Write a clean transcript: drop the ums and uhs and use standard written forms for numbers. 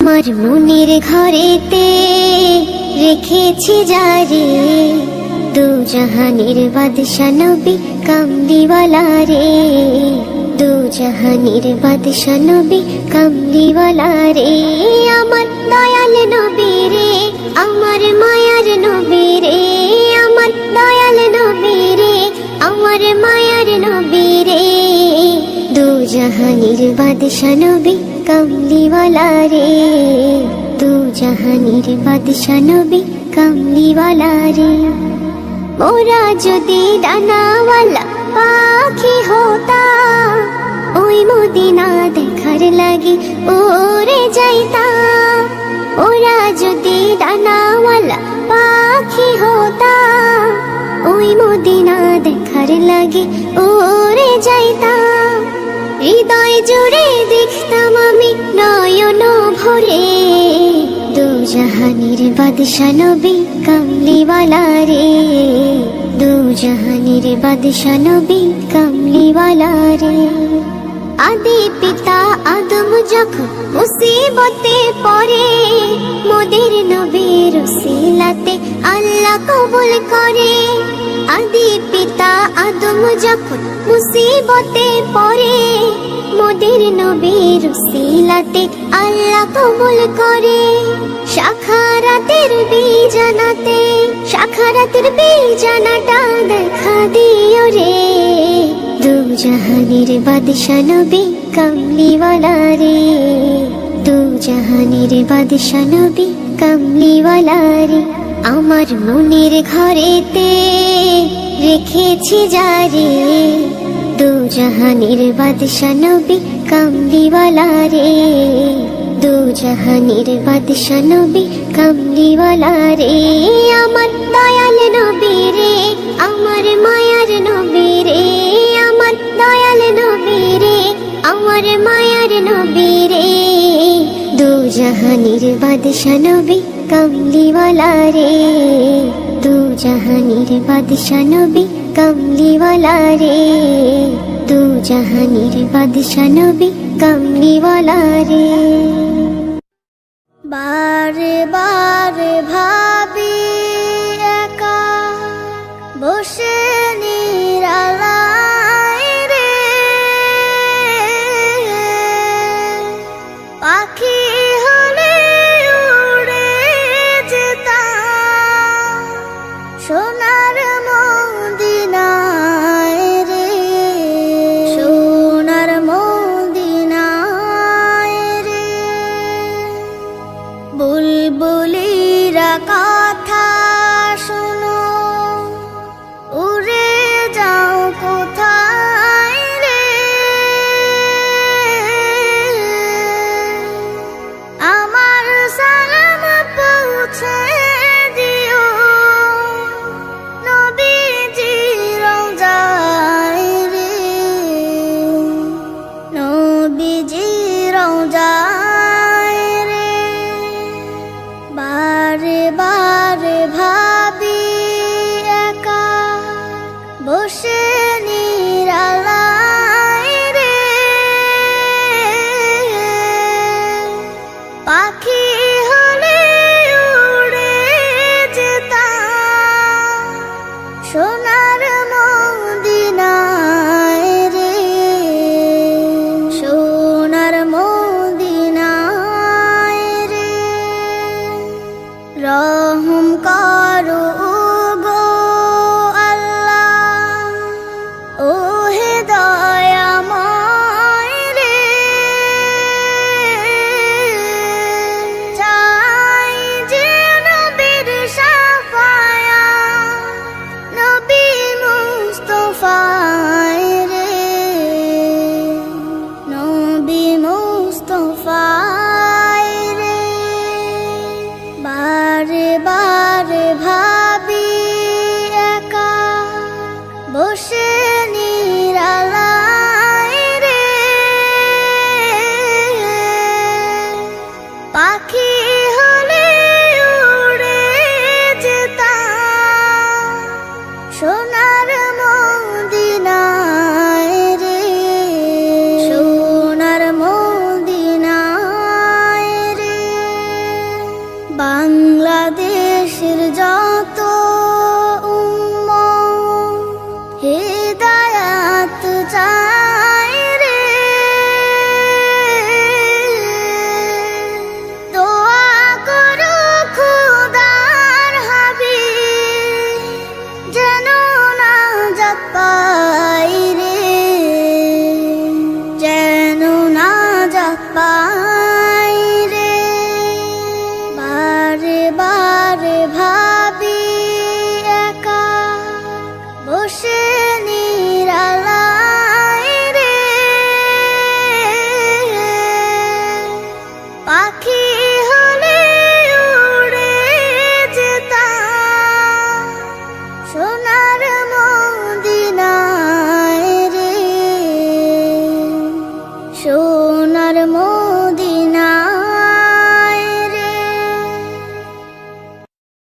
আমার মনের ঘরেতে রেখেছি যারে, দু জাহানের বাদশা নবী কামলিওয়ালা রে, দু জাহানের বাদশা নবী কামলিওয়ালা রে। আমার দয়াল নবী রে, আমার মায়ার নবী রে, আমার দয়াল নবী রে, আমার মায়ার নবী রে, দু জাহানের বাদশা নবী কামলিওয়ালা রে, দু জাহানের বাদশা নবী কামলিওয়ালা রে। মোরা যদি ডানাওয়ালা পাখি হতাম, ওই মদিনা দেখার লাগি উড়ে যাইতাম। ওরা যদি ডানাওয়ালা পাখি হতাম, ওই মদিনা দেখার লাগি উড়ে যাইতাম। হৃদয় জুড়ে দেখতাম আমি নয়ন ভরে, দু জাহানের বাদশা নবী কামলিওয়ালা রে, দু জাহানের বাদশা নবী কামলিওয়ালা রে। আদি পিতা আদম যখন মুসিবতে পড়ে, মোদের নবীর উসিলাতে আল্লাহ কবুল করে। আদি পিতা আদম যখন মুসিবতে পড়ে, মোদের নবীর উসিলাতে আল্লাহ কবুল করে। শাখারাতের বীজানাতে, শাখারাতের বীজানাটা দেখা দিও রে, দু জাহানের বাদশা নবী কামলিওয়ালা রে, দু জাহানের বাদশা নবী কামলিওয়ালা রে। আমার মনের ঘরেতে রেখেছি যারে, দু জাহানের বাদশা নবী কামলিওয়ালা রে, দু জাহানের বাদশা নবী কামলিওয়ালা রে। আমার দয়াল নবী রে, আমার মায়ার নবী রে, আমার দয়াল নবী রে, আমার মায়ার নবী রে, দু জাহানের বাদশা নবী কামলিওয়ালা রে, দু জাহানের বাদশা নবী কামলিওয়ালা রে, দু জাহানের বাদশা নবী কামলিওয়ালা রে। বারে বারে ভাবি একা বসে নিরালায় রে, পাখি হলে উড়ে যেতাম সোনার মদিনায় রে, সোনার মদিনায় রে। বুলবুলিরা কথা শোনো, উড়ে যাও কোথায় রে, আমার সালাম পৌঁছে দিও নবীজি রওজায় রে, নবীজি রওজায় রে। বারে বারে ভাবি একা বসে নিরালায় রে, পাখি হলে উড়ে যেতাম সোনার মদিনায় রে, সোনার মদিনায় রে। রহম করো গো আল্লাহ, ও হে দয়াময় রে, চাই যে নবীর শাফায়াত, নবী মুস্তাফায় রে, নবী মুস্তাফায় রে। বারে বারে ভাবি একা বসে নিরালায় রে, পাখি